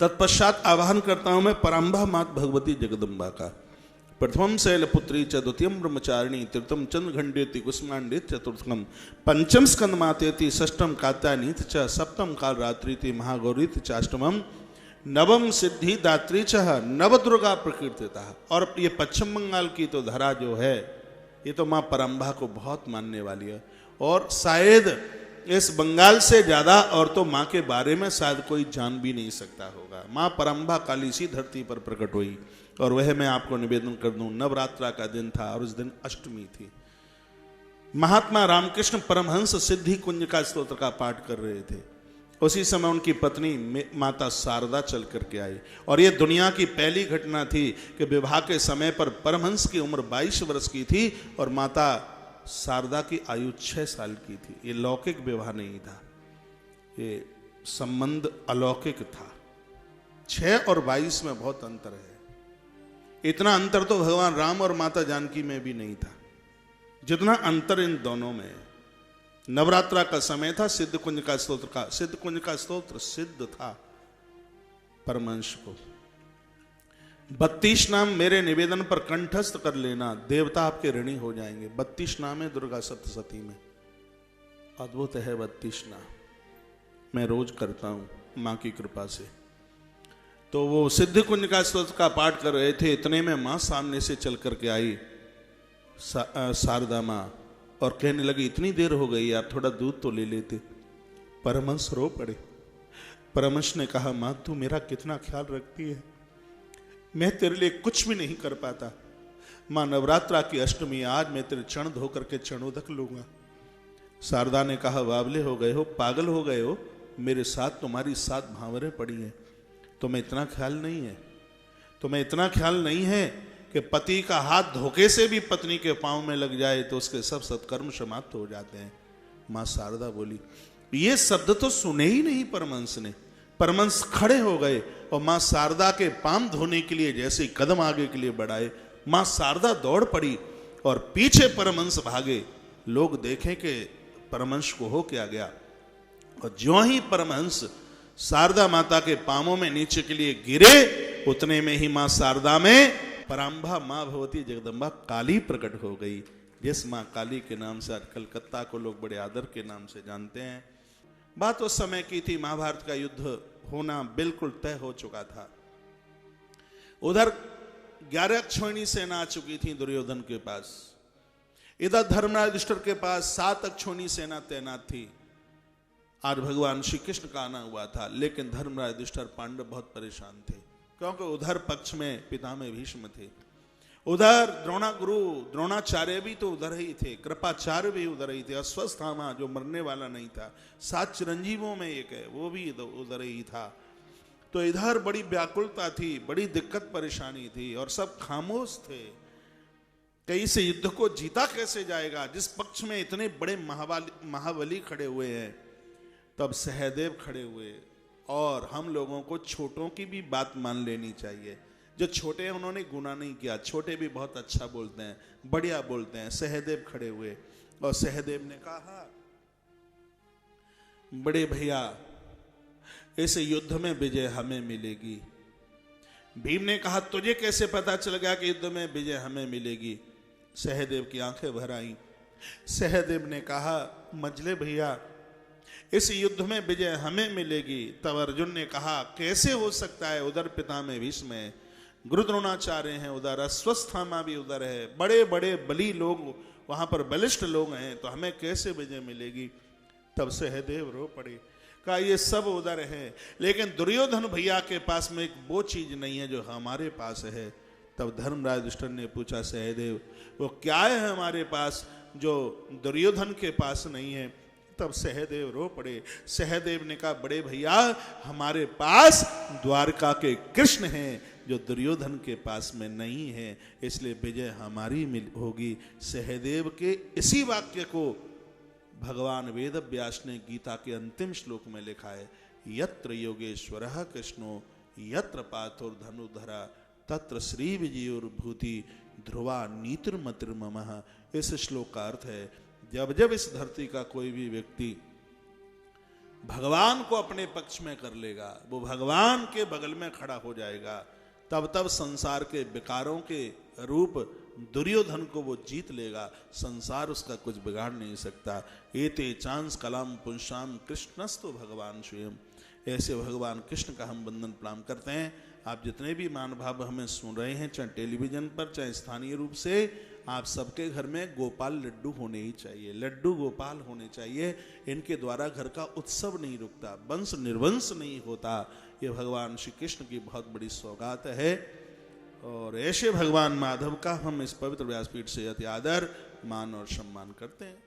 तत्पश्चात आवाहन करता हूं मैं पराम्भा मात भगवती जगदम्बा का। प्रथमम शैलपुत्री च द्वितीयम ब्रह्मचारिणी तृतीयम चंद्रघंडेति कुसुमांडे चतुर्थम पंचम स्कंद मातेति षष्ठम कात्यायनीति च सप्तम काल रात्रिति महागौरीति चाष्टमम नवम सिद्धि दात्री च नवदुर्गा प्रकीर्तिता। और ये पश्चिम बंगाल की तो धरा जो है ये तो माँ पराम्भा को बहुत मानने वाली है, और शायद इस बंगाल से ज्यादा और तो माँ के बारे में शायद कोई जान भी नहीं सकता होगा। माँ पराम्भा काली सी धरती पर प्रकट हुई, और वह मैं आपको निवेदन कर दूं, नवरात्रा का दिन था और उस दिन अष्टमी थी। महात्मा रामकृष्ण परमहंस सिद्धि कुंज का स्तोत्र का पाठ कर रहे थे। उसी समय उनकी पत्नी माता शारदा चल करके आई, और यह दुनिया की पहली घटना थी कि विवाह के समय पर परमहंस की उम्र 22 वर्ष की थी और माता शारदा की आयु 6 साल की थी। ये लौकिक विवाह नहीं था, ये संबंध अलौकिक था। 6 और 22 में बहुत अंतर है। इतना अंतर तो भगवान राम और माता जानकी में भी नहीं था जितना अंतर इन दोनों में। नवरात्रा का समय था, सिद्ध कुंज का स्तोत्र सिद्ध था परमहंस को। 32 नाम मेरे निवेदन पर कंठस्थ कर लेना, देवता आपके ऋणी हो जाएंगे। 32 नाम है दुर्गा सप्तशती में, अद्भुत है 32 नाम। मैं रोज करता हूं मां की कृपा से। तो वो सिद्ध कुंज का स्तोत्र का पाठ कर रहे थे, इतने में मां सामने से चल करके आई शारदा मां, और कहने लगी इतनी देर हो गई यार, थोड़ा दूध तो ले लेते। परमहंस रो पड़े। परमहंस ने कहा मां तू मेरा कितना ख्याल रखती है, मैं तेरे लिए कुछ भी नहीं कर पाता। मां नवरात्रा की अष्टमी, आज मैं तेरे चरण धो करके चरणोदक लूंगा। शारदा ने कहा बावले हो गए हो, पागल हो गए हो, मेरे साथ तुम्हारी 7 भांवरें पड़ी हैं, तुम्हें इतना ख्याल नहीं है? तुम्हें इतना ख्याल नहीं है कि पति का हाथ धोखे से भी पत्नी के पांव में लग जाए तो उसके सब सत्कर्म समाप्त हो जाते हैं। मां शारदा बोली। ये शब्द तो सुने ही नहीं परमहंस ने। परमहंस खड़े हो गए और मां शारदा के पांव धोने के लिए जैसे कदम आगे के लिए बढ़ाए, मां शारदा दौड़ पड़ी और पीछे परमहंस भागे। लोग देखें कि परमहंस को हो क्या गया, और ज्यों ही परमहंस शारदा माता के पांवों में नीचे के लिए गिरे, उतने में ही मां शारदा में पराम्भा मां भगवती जगदम्बा काली प्रकट हो गई। जिस मां काली के नाम से आज कलकत्ता को लोग बड़े आदर के नाम से जानते हैं। बात उस समय की थी, महाभारत का युद्ध होना बिल्कुल तय हो चुका था। उधर 11 अक्षौहिणी सेना आ चुकी थी दुर्योधन के पास, इधर धर्मराज युधिष्ठिर के पास 7 अक्षौहिणी सेना तैनात थी। आज भगवान श्री कृष्ण का आना हुआ था, लेकिन धर्मराज युधिष्ठिर पांडव बहुत परेशान थे, क्योंकि उधर पक्ष में पितामह भीष्म थे, उधर द्रोणाचार्य भी तो उधर ही थे, कृपाचार्य भी उधर ही थे, अश्वत्थामा जो मरने वाला नहीं था, 7 चिरंजीवों में एक है, वो भी उधर ही था। तो इधर बड़ी व्याकुलता थी, बड़ी दिक्कत परेशानी थी, और सब खामोश थे कहीं से युद्ध को जीता कैसे जाएगा। जिस पक्ष में इतने बड़े महाबली खड़े हुए हैं, तब सहदेव खड़े हुए। और हम लोगों को छोटों की भी बात मान लेनी चाहिए। जो छोटे हैं उन्होंने गुनाह नहीं किया, छोटे भी बहुत अच्छा बोलते हैं, बढ़िया बोलते हैं। सहदेव खड़े हुए और सहदेव ने कहा बड़े भैया इस युद्ध में विजय हमें मिलेगी। भीम ने कहा तुझे कैसे पता चल गया कि युद्ध में विजय हमें मिलेगी? सहदेव की आंखें भर आईं। सहदेव ने कहा मंझले भैया इस युद्ध में विजय हमें मिलेगी। तब अर्जुन ने कहा कैसे हो सकता है, उधर पितामह भीष्म है, गुरु द्रोणाचार्य हैं, उधर अश्वत्थामा भी उधर है, बड़े बड़े बली लोग वहां पर बलिष्ठ लोग हैं, तो हमें कैसे विजय मिलेगी? तब सहदेव रो पड़े, कहा ये सब उधर है, लेकिन दुर्योधन भैया के पास में एक वो चीज नहीं है जो हमारे पास है। तब धर्मराज युधिष्ठिर ने पूछा सहदेव वो क्या है हमारे पास जो दुर्योधन के पास नहीं है? तब सहदेव रो पड़े। सहदेव ने कहा बड़े भैया हमारे पास द्वारका के कृष्ण हैं जो दुर्योधन के पास में नहीं है, इसलिए विजय हमारी होगी। सहदेव के इसी वाक्य को भगवान वेद व्यास ने गीता के अंतिम श्लोक में लिखा है, यत्र योगेश्वरः कृष्णो यत्र पार्थोर्धनुधरा तत्र श्री विजयोर्भूति ध्रुवा नीतिर्मतिर्ममः। इस श्लोक का अर्थ है जब जब इस धरती का कोई भी व्यक्ति भगवान को अपने पक्ष में कर लेगा, वो भगवान के बगल में खड़ा हो जाएगा, तब तब संसार के विकारों के रूप दुर्योधन को वो जीत लेगा। संसार उसका कुछ बिगाड़ नहीं सकता। एते चांस कलाम पुंसाम कृष्णस्तु भगवान स्वयं। ऐसे भगवान कृष्ण का हम वंदन प्रणाम करते हैं। आप जितने भी महानुभाव हमें सुन रहे हैं, चाहे टेलीविजन पर चाहे स्थानीय रूप से, आप सबके घर में गोपाल लड्डू होने ही चाहिए, लड्डू गोपाल होने चाहिए। इनके द्वारा घर का उत्सव नहीं रुकता, वंश निर्वंश नहीं होता। ये भगवान श्री कृष्ण की बहुत बड़ी सौगात है। और ऐसे भगवान माधव का हम इस पवित्र व्यासपीठ से अति आदर, मान और सम्मान करते हैं।